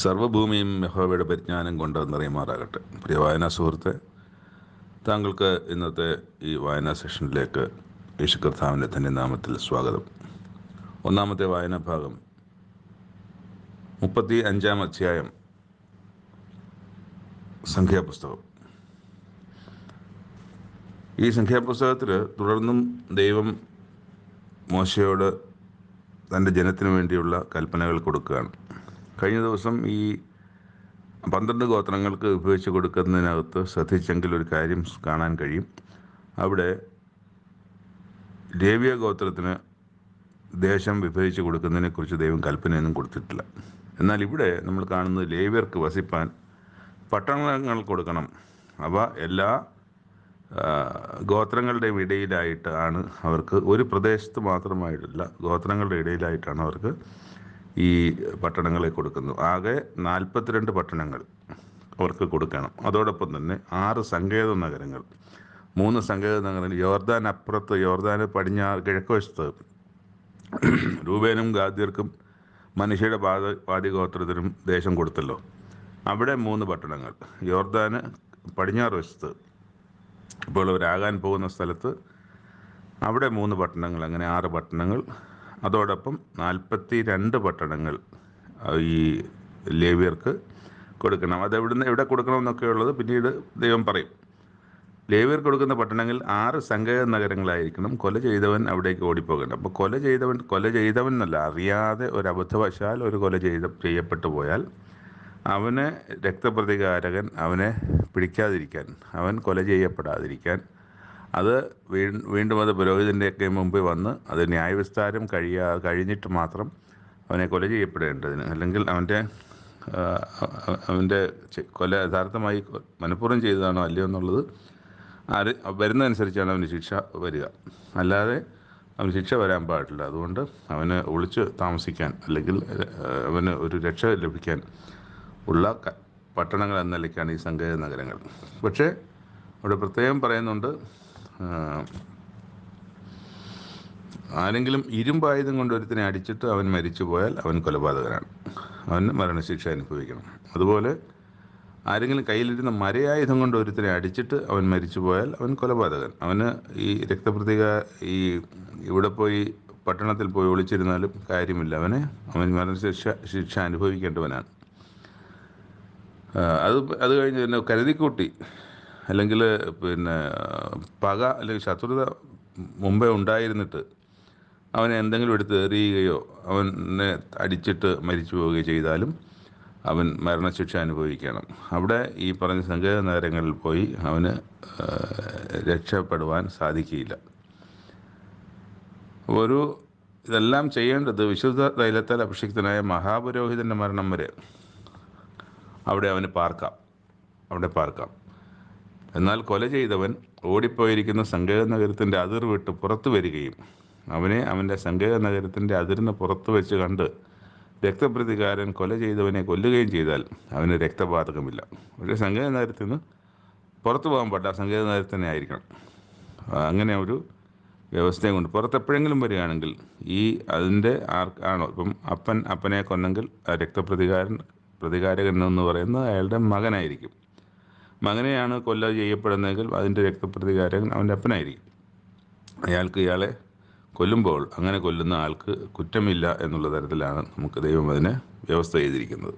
സർവ്വഭൂമിയും യഹോവയുടെ പരിജ്ഞാനം കൊണ്ട് നിറയുമാറാകട്ടെ. പ്രിയ വായനാ സുഹൃത്തെ, താങ്കൾക്ക് ഇന്നത്തെ ഈ വായനാ സെഷനിലേക്ക് യേശു കർത്താവിൻ്റെ തന്നെ നാമത്തിൽ സ്വാഗതം. ഒന്നാമത്തെ വായനാ ഭാഗം 35-ാം അധ്യായം, സംഖ്യാപുസ്തകം. ഈ സംഖ്യാപുസ്തകത്തിൽ തുടർന്നും ദൈവം മോശയോട് തൻ്റെ ജനത്തിനു വേണ്ടിയുള്ള കൽപ്പനകൾ കൊടുക്കുകയാണ്. കഴിഞ്ഞ ദിവസം ഈ 12 ഗോത്രങ്ങൾക്ക് വിഭജിച്ച് കൊടുക്കുന്നതിനകത്ത് ശ്രദ്ധിച്ചെങ്കിൽ ഒരു കാര്യം കാണാൻ കഴിയും. അവിടെ ലേവ്യ ഗോത്രത്തിന് ദേശം വിഭജിച്ച് കൊടുക്കുന്നതിനെക്കുറിച്ച് ദൈവം കൽപ്പനയൊന്നും കൊടുത്തിട്ടില്ല. എന്നാൽ ഇവിടെ നമ്മൾ കാണുന്നത് ലേവ്യർക്ക് വസിപ്പാൻ പട്ടണങ്ങൾ കൊടുക്കണം. അവ എല്ലാ ഗോത്രങ്ങളുടെയും ഇടയിലായിട്ടാണ് അവർക്ക്, ഒരു പ്രദേശത്ത് മാത്രമായിട്ടല്ല, ഗോത്രങ്ങളുടെ ഇടയിലായിട്ടാണ് അവർക്ക് ഈ പട്ടണങ്ങളെ കൊടുക്കുന്നത്. ആകെ 42 പട്ടണങ്ങൾ അവർക്ക് കൊടുക്കണം. അതോടൊപ്പം തന്നെ 6 സങ്കേത നഗരങ്ങൾ, 3 സങ്കേത നഗരങ്ങൾ യോർദാൻ അപ്പുറത്ത്, യോർദാന് പടിഞ്ഞാറ് കിഴക്കുവശത്ത് രൂബേനും ഗാദ്യർക്കും മനുഷ്യയുടെ പാതി ഗോത്രത്തിനും ദേശം കൊടുത്തല്ലോ. അവിടെ 3 പട്ടണങ്ങൾ, യോർദാന് പടിഞ്ഞാറ് വശത്ത് ഇപ്പോൾ അവരാകാൻ പോകുന്ന സ്ഥലത്ത് അവിടെ 3 പട്ടണങ്ങൾ, അങ്ങനെ 6 പട്ടണങ്ങൾ. അതോടൊപ്പം 42 പട്ടണങ്ങൾ ഈ ലേവ്യർക്ക് കൊടുക്കണം. എവിടെ കൊടുക്കണമെന്നൊക്കെ ഉള്ളത് പിന്നീട് ദൈവം പറയും. ലേവ്യർ കൊടുക്കുന്ന പട്ടണങ്ങളിൽ 6 സങ്കേത നഗരങ്ങളായിരിക്കണം. കൊല ചെയ്തവൻ അവിടേക്ക് ഓടിപ്പോകണം. അപ്പോൾ കൊല ചെയ്തവൻ എന്നല്ല, അറിയാതെ ഒരു അബദ്ധവശാൽ ഒരു കൊല ചെയ്യപ്പെട്ടു പോയാൽ അവന് രക്തപ്രതികാരകൻ അവനെ പിടിക്കാതിരിക്കാൻ, അവൻ കൊല ചെയ്യപ്പെടാതിരിക്കാൻ, അത് വീണ്ടും അത് പുരോഹിതൻ്റെയൊക്കെ മുമ്പിൽ വന്ന് അത് ന്യായവിസ്താരം കഴിഞ്ഞിട്ട് മാത്രം അവനെ കൊല ചെയ്യപ്പെടേണ്ടതിന്, അല്ലെങ്കിൽ അവൻ്റെ കൊല യഥാർത്ഥമായി മനഃപൂർവ്വം ചെയ്തതാണോ അല്ലയോ എന്നുള്ളത് വരുന്നതനുസരിച്ചാണ് അവന് ശിക്ഷ വരിക. അല്ലാതെ അവന് ശിക്ഷ വരാൻ പാടില്ല. അതുകൊണ്ട് അവന് ഒളിച്ച് താമസിക്കാൻ, അല്ലെങ്കിൽ അവന് ഒരു രക്ഷ ലഭിക്കാൻ ഉള്ള പട്ടണങ്ങൾ എന്ന നിലയ്ക്കാണ് ഈ സങ്കേത നഗരങ്ങൾ. പക്ഷേ അവിടെ പ്രത്യേകം പറയുന്നുണ്ട്, ആരെങ്കിലും ഇരുമ്പായുധം കൊണ്ട് ഒരുത്തിനെ അടിച്ചിട്ട് അവൻ മരിച്ചു പോയാൽ അവൻ കൊലപാതകനാണ്, അവന് മരണശിക്ഷ അനുഭവിക്കണം. അതുപോലെ ആരെങ്കിലും കയ്യിലിരുന്ന മരയായുധം കൊണ്ട് ഒരുത്തിനെ അടിച്ചിട്ട് അവൻ മരിച്ചു പോയാൽ അവൻ കൊലപാതകൻ, അവന് ഈ ഇവിടെ പോയി പട്ടണത്തിൽ പോയി ഒളിച്ചിരുന്നാലും കാര്യമില്ല, അവൻ മരണശിക്ഷ അനുഭവിക്കേണ്ടവനാണ്. അത് കഴിഞ്ഞ് പിന്നെ കരുതിക്കൂട്ടി, അല്ലെങ്കിൽ പക അല്ലെങ്കിൽ ശത്രുത മുമ്പേ ഉണ്ടായിരുന്നിട്ട് അവനെ എന്തെങ്കിലും എടുത്ത് എറിയുകയോ അവനെ അടിച്ചിട്ട് മരിച്ചു പോവുകയോ ചെയ്താലും അവൻ മരണശിക്ഷ അനുഭവിക്കണം. അവിടെ ഈ പറഞ്ഞ സങ്കേത നഗരങ്ങളിൽ പോയി അവന് രക്ഷപ്പെടുവാൻ സാധിക്കുകയില്ല. ഇതെല്ലാം ചെയ്യേണ്ടത് വിശുദ്ധ തൈലത്താൽ അഭിഷിക്തനായ മഹാപുരോഹിതൻ്റെ മരണം വരെ അവിടെ അവന് പാർക്കാം. എന്നാൽ കൊല ചെയ്തവൻ ഓടിപ്പോയിരിക്കുന്ന സങ്കേത നഗരത്തിൻ്റെ അതിർ വിട്ട് പുറത്തു വരികയും അവൻ്റെ സങ്കേത നഗരത്തിൻ്റെ അതിരിന് പുറത്ത് വെച്ച് കണ്ട് രക്തപ്രതികാരൻ കൊല ചെയ്തവനെ കൊല്ലുകയും ചെയ്താൽ അവന് രക്തപാതകമില്ല. പക്ഷേ സങ്കേത നഗരത്തിൽ നിന്ന് പുറത്തു പോകാൻ പാടില്ല, സങ്കേത നഗരത്തിൽ തന്നെ ആയിരിക്കണം. അങ്ങനെ ഒരു വ്യവസ്ഥയും കൊണ്ട് പുറത്തെപ്പോഴെങ്കിലും വരികയാണെങ്കിൽ അതിൻ്റെ ആണോ, ഇപ്പം അപ്പനെ കൊന്നെങ്കിൽ പ്രതികാരകൻ എന്ന് പറയുന്നത് അയാളുടെ മകനായിരിക്കും. മകനെയാണ് കൊല്ല ചെയ്യപ്പെടുന്നതെങ്കിൽ അതിൻ്റെ രക്തപ്രതികാരകൻ അവൻ്റെ അപ്പനായിരിക്കും. അയാൾക്ക് ഇയാളെ കൊല്ലുമ്പോൾ അങ്ങനെ കൊല്ലുന്ന ആൾക്ക് കുറ്റമില്ല എന്നുള്ള തരത്തിലാണ് നമുക്ക് ദൈവം അതിനെ വ്യവസ്ഥ ചെയ്തിരിക്കുന്നത്.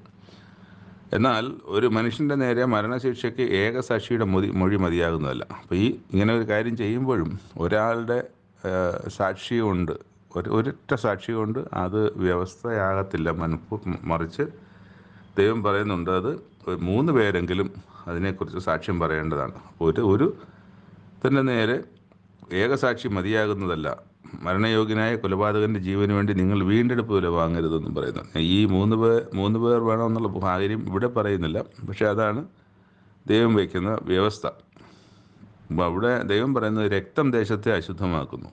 എന്നാൽ ഒരു മനുഷ്യൻ്റെ നേരെ മരണശിക്ഷയ്ക്ക് ഏകസാക്ഷിയുടെ മൊഴി മതിയാകുന്നതല്ല. അപ്പോൾ ഇങ്ങനെ ഒരു കാര്യം ചെയ്യുമ്പോഴും ഒരാളുടെ സാക്ഷി കൊണ്ട്, ഒരൊറ്റ സാക്ഷി കൊണ്ട് അത് വ്യവസ്ഥയാകത്തില്ല. മറിച്ച് ദൈവം പറയുന്നുണ്ട്, അത് 3 പേരെങ്കിലും അതിനെക്കുറിച്ച് സാക്ഷ്യം പറയേണ്ടതാണ്. ഒരു തന്നെ നേരെ ഏകസാക്ഷി മതിയാകുന്നതല്ല. മരണയോഗ്യനായ കൊലപാതകൻ്റെ ജീവന് വേണ്ടി നിങ്ങൾ വീണ്ടെടുപ്പ് വില വാങ്ങരുതെന്നും പറയുന്നു. ഈ 3 പേർ വേണമെന്നുള്ള കാര്യം ഇവിടെ പറയുന്നില്ല, പക്ഷെ അതാണ് ദൈവം വയ്ക്കുന്ന വ്യവസ്ഥ. അപ്പോൾ അവിടെ ദൈവം പറയുന്നത് രക്തം ദേശത്തെ അശുദ്ധമാക്കുന്നു.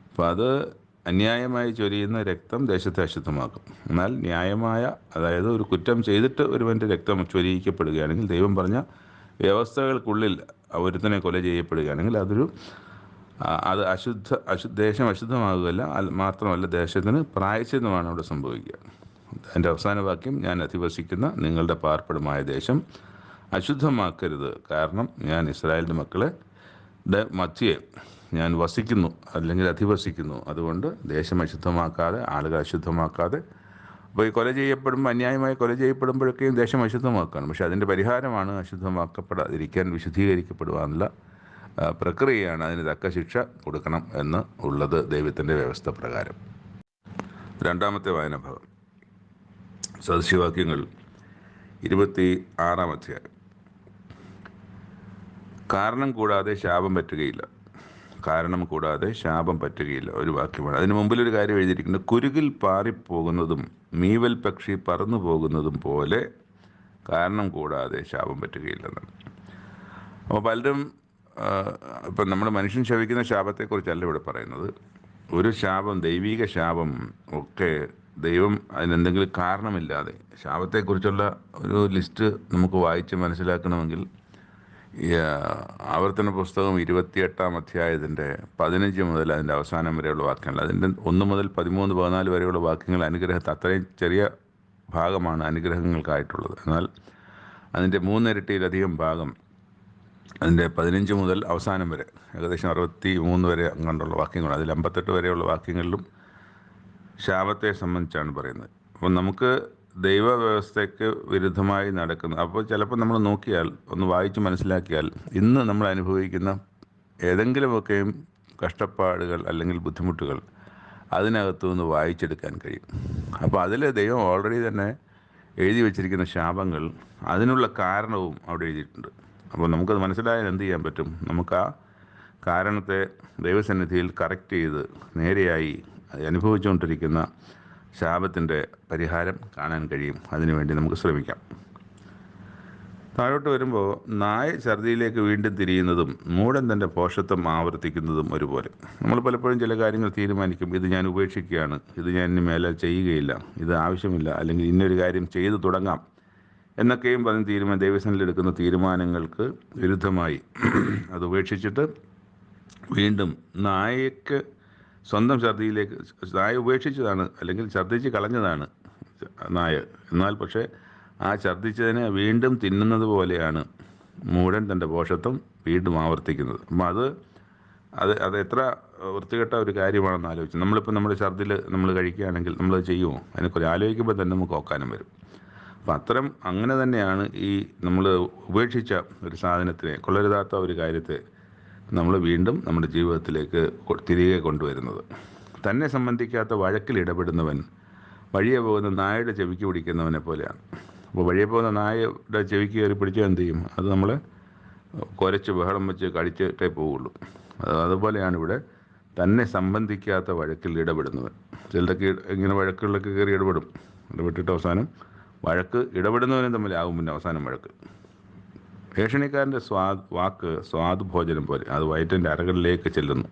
അപ്പോൾ അത് അന്യായമായി ചൊരിയുന്ന രക്തം ദേശത്തെ അശുദ്ധമാക്കും. എന്നാൽ ന്യായമായ, അതായത് ഒരു കുറ്റം ചെയ്തിട്ട് ഒരുവൻ്റെ രക്തം ചൊരിയിക്കപ്പെടുകയാണെങ്കിൽ, ദൈവം പറഞ്ഞ വ്യവസ്ഥകൾക്കുള്ളിൽ ഒരുത്തനെ കൊല ചെയ്യപ്പെടുകയാണെങ്കിൽ അത് ദേശം അശുദ്ധമാകുകയല്ല, മാത്രമല്ല ദേശത്തിന് പ്രായശ്ചിത്തമാണ് അവിടെ സംഭവിക്കുക. അതിൻ്റെ അവസാന വാക്യം, ഞാൻ അധിവസിക്കുന്ന നിങ്ങളുടെ പാർപ്പിടമായ ദേശം അശുദ്ധമാക്കരുത്, കാരണം ഞാൻ ഇസ്രായേലിൻ്റെ മക്കളെ മധ്യേ ഞാൻ വസിക്കുന്നു അല്ലെങ്കിൽ അധിവസിക്കുന്നു. അതുകൊണ്ട് ദേശം അശുദ്ധമാക്കാതെ, ആളുകൾ അശുദ്ധമാക്കാതെ. അപ്പോൾ ഈ കൊല ചെയ്യപ്പെടുമ്പോൾ, അന്യായമായി കൊല ചെയ്യപ്പെടുമ്പോഴൊക്കെയും ദേശം അശുദ്ധമാക്കുകയാണ്. പക്ഷേ അതിൻ്റെ പരിഹാരമാണ് അശുദ്ധമാക്കപ്പെടാതിരിക്കാൻ വിശുദ്ധീകരിക്കപ്പെടുവാനുള്ള പ്രക്രിയയാണ്. അതിന് തക്ക ശിക്ഷ കൊടുക്കണം എന്ന് ഉള്ളത് ദൈവത്തിൻ്റെ വ്യവസ്ഥ പ്രകാരം. രണ്ടാമത്തെ വായനാഭാഗം, സദൃശവാക്യങ്ങൾ 26-ാം അധ്യായം. കാരണം കൂടാതെ ശാപം പറ്റുകയില്ല. കാരണം കൂടാതെ ശാപം പറ്റുകയില്ല ഒരു വാക്യമാണ്. അതിന് മുമ്പിലൊരു കാര്യം എഴുതിയിരിക്കുന്നത്, കുരുകിൽ പാറിപ്പോകുന്നതും മീവൽ പക്ഷി പറന്നു പോകുന്നതും പോലെ കാരണം കൂടാതെ ശാപം പറ്റുകയില്ലെന്നാണ്. അപ്പോൾ പലരും ഇപ്പം നമ്മൾ മനുഷ്യൻ ശപിക്കുന്ന ശാപത്തെക്കുറിച്ചല്ല ഇവിടെ പറയുന്നത്. ഒരു ശാപം, ദൈവിക ശാപം ഒക്കെ ദൈവം അതിനെന്തെങ്കിലും കാരണമില്ലാതെ, ശാപത്തെക്കുറിച്ചുള്ള ഒരു ലിസ്റ്റ് നമുക്ക് വായിച്ച് മനസ്സിലാക്കണമെങ്കിൽ ആവർത്തന പുസ്തകം 28-ാം അധ്യായത്തിൻ്റെ 15 മുതൽ അതിൻ്റെ അവസാനം വരെയുള്ള വാക്യങ്ങൾ, അതിൻ്റെ 1 മുതൽ 13, 14 വരെയുള്ള വാക്യങ്ങൾ അത്രയും ചെറിയ ഭാഗമാണ് അനുഗ്രഹങ്ങൾക്കായിട്ടുള്ളത്. എന്നാൽ അതിൻ്റെ 3 ഇരട്ടിയിലധികം ഭാഗം, അതിൻ്റെ 15 മുതൽ അവസാനം വരെ, ഏകദേശം 63 വരെ അങ്ങോട്ടുള്ള വാക്യങ്ങൾ, അതിൽ 58 വരെയുള്ള വാക്യങ്ങളിലും ശാപത്തെ സംബന്ധിച്ചാണ് പറയുന്നത്. അപ്പോൾ നമുക്ക് ദൈവവ്യവസ്ഥയ്ക്ക് വിരുദ്ധമായി നടക്കുന്നു. അപ്പോൾ ചിലപ്പോൾ നമ്മൾ നോക്കിയാൽ, ഒന്ന് വായിച്ച് മനസ്സിലാക്കിയാൽ, ഇന്ന് നമ്മൾ അനുഭവിക്കുന്ന ഏതെങ്കിലുമൊക്കെയും കഷ്ടപ്പാടുകൾ അല്ലെങ്കിൽ ബുദ്ധിമുട്ടുകൾ അതിനകത്തു നിന്ന് വായിച്ചെടുക്കാൻ കഴിയും. അപ്പോൾ അതിൽ ദൈവം ഓൾറെഡി തന്നെ എഴുതി വച്ചിരിക്കുന്ന ശാപങ്ങൾ, അതിനുള്ള കാരണവും അവിടെ എഴുതിയിട്ടുണ്ട്. അപ്പോൾ നമുക്കത് മനസ്സിലായാൽ എന്ത് ചെയ്യാൻ പറ്റും? നമുക്ക് ആ കാരണത്തെ ദൈവസന്നിധിയിൽ കറക്റ്റ് ചെയ്ത് നേരെയായി അനുഭവിച്ചുകൊണ്ടിരിക്കുന്ന ശാപത്തിൻ്റെ പരിഹാരം കാണാൻ കഴിയും. അതിനുവേണ്ടി നമുക്ക് ശ്രമിക്കാം. താഴോട്ട് വരുമ്പോൾ, നായ ഛർദിയിലേക്ക് വീണ്ടും തിരിയുന്നതും മൂഢൻ തൻ്റെ പോഷത്വം ആവർത്തിക്കുന്നതും ഒരുപോലെ. നമ്മൾ പലപ്പോഴും ചില കാര്യങ്ങൾ തീരുമാനിക്കും, ഇത് ഞാൻ ഉപേക്ഷിക്കുകയാണ്, ഇത് ഞാൻ ഇനി മേലെ ചെയ്യുകയില്ല, ഇത് ആവശ്യമില്ല, അല്ലെങ്കിൽ ഇന്നൊരു കാര്യം ചെയ്തു തുടങ്ങാം എന്നൊക്കെയും പറഞ്ഞ് ദൈവസന്നിധിയിൽ എടുക്കുന്ന തീരുമാനങ്ങൾക്ക് വിരുദ്ധമായി അത് ഉപേക്ഷിച്ചിട്ട് വീണ്ടും നായയ്ക്ക് സ്വന്തം ഛർദിയിലേക്ക്, നായ ഉപേക്ഷിച്ചതാണ് അല്ലെങ്കിൽ ഛർദ്ദിച്ച് കളഞ്ഞതാണ് നായ, എന്നാൽ പക്ഷേ ആ ഛർദ്ദിച്ചതിനെ വീണ്ടും തിന്നുന്നത് പോലെയാണ് മൂഢൻ തൻ്റെ പോഷത്വം വീണ്ടും ആവർത്തിക്കുന്നത്. അപ്പം അത് എത്ര വൃത്തികെട്ട ഒരു കാര്യമാണെന്ന് ആലോചിച്ചു. നമ്മളിപ്പോൾ നമ്മുടെ ഛർദിൽ നമ്മൾ കഴിക്കുകയാണെങ്കിൽ നമ്മളത് ചെയ്യുമോ? അതിനെക്കുറിച്ച് ആലോചിക്കുമ്പോൾ തന്നെ നമുക്ക് ഓക്കാനം വരും. അപ്പം അങ്ങനെ തന്നെയാണ് ഈ നമ്മൾ ഉപേക്ഷിച്ച ഒരു സാധനത്തിനെ, കൊള്ളരുതാത്ത ഒരു കാര്യത്തെ നമ്മൾ വീണ്ടും നമ്മുടെ ജീവിതത്തിലേക്ക് തിരികെ കൊണ്ടുവരുന്നത്. തന്നെ സംബന്ധിക്കാത്ത വഴക്കിൽ ഇടപെടുന്നവൻ വഴിയെ പോകുന്ന നായയുടെ ചെവിക്ക് പിടിക്കുന്നവനെ പോലെയാണ്. അപ്പോൾ വഴിയെ പോകുന്ന നായയുടെ ചെവിക്ക് കയറി പിടിച്ചാൽ എന്ത് ചെയ്യും? അത് നമ്മളെ കുരച്ച് ബഹളം വെച്ച് കടിച്ചിട്ടേ പോവുള്ളൂ. അതുപോലെയാണ് ഇവിടെ തന്നെ സംബന്ധിക്കാത്ത വഴക്കിൽ ഇടപെടുന്നവൻ. ചിലരൊക്കെ ഇങ്ങനെ വഴക്കുകളിലൊക്കെ കയറി ഇടപെട്ടിട്ട് അവസാനം വഴക്ക് ഇടപെടുന്നവനും തമ്മിലാകും പിന്നെ അവസാനം വഴക്ക്. ഭേഷണിക്കാരൻ്റെ വാക്ക് സ്വാദ് ഭോജനം പോലെ, അത് വയറ്റിൻ്റെ അറകളിലേക്ക് ചെല്ലുന്നു.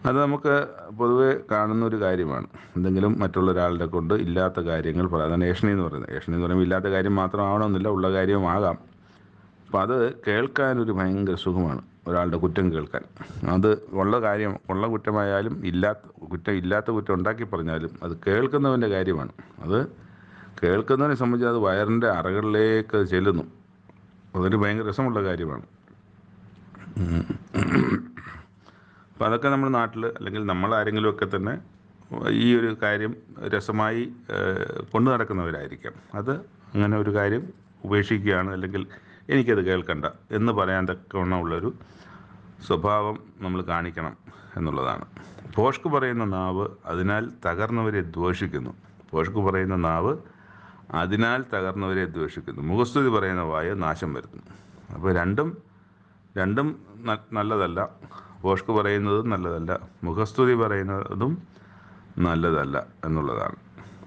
അത് നമുക്ക് പൊതുവെ കാണുന്ന ഒരു കാര്യമാണ്. എന്തെങ്കിലും മറ്റുള്ള ഒരാളുടെ കൊണ്ട് ഇല്ലാത്ത കാര്യങ്ങൾ അതാണ് ഏഷണി എന്ന് പറയുന്നത്. ഏഷണി എന്ന് പറയുമ്പോൾ ഇല്ലാത്ത കാര്യം മാത്രമാവണമെന്നില്ല, ഉള്ള കാര്യമാകാം. അപ്പോൾ അത് കേൾക്കാനൊരു ഭയങ്കര സുഖമാണ്, ഒരാളുടെ കുറ്റം കേൾക്കാൻ. അത് ഉള്ള കുറ്റമായാലും ഇല്ലാത്ത കുറ്റം ഉണ്ടാക്കി പറഞ്ഞാലും അത് കേൾക്കുന്നവൻ്റെ കാര്യമാണ്. അത് കേൾക്കുന്നതിനെ സംബന്ധിച്ച് അത് വയറിൻ്റെ അറകളിലേക്ക് ചെല്ലുന്നു. അതൊരു ഭയങ്കര രസമുള്ള കാര്യമാണ്. അപ്പോൾ അതൊക്കെ നമ്മുടെ നാട്ടിൽ അല്ലെങ്കിൽ നമ്മളാരെങ്കിലുമൊക്കെ തന്നെ ഈ ഒരു കാര്യം രസമായി കൊണ്ടു നടക്കുന്നവരായിരിക്കാം. അത് അങ്ങനെ ഒരു കാര്യം ഉപേക്ഷിക്കുകയാണ്, അല്ലെങ്കിൽ എനിക്കത് കേൾക്കണ്ട എന്ന് പറയാൻ തക്കവണ്ണമുള്ളൊരു സ്വഭാവം നമ്മൾ കാണിക്കണം എന്നുള്ളതാണ്. ഭോഷ്ക് പറയുന്ന നാവ് അതിനാൽ തകർന്നവരെ ദ്വേഷിക്കുന്നു. ഭോഷ്ക് പറയുന്ന നാവ് അതിനാൽ തകർന്നവരെ ദ്വേഷിക്കുന്നു. മുഖസ്തുതി പറയുന്ന വായ നാശം വരുത്തുന്നു. അപ്പോൾ രണ്ടും നല്ലതല്ല. ഭോഷ്ക് പറയുന്നതും നല്ലതല്ല, മുഖസ്തുതി പറയുന്നതും നല്ലതല്ല എന്നുള്ളതാണ്.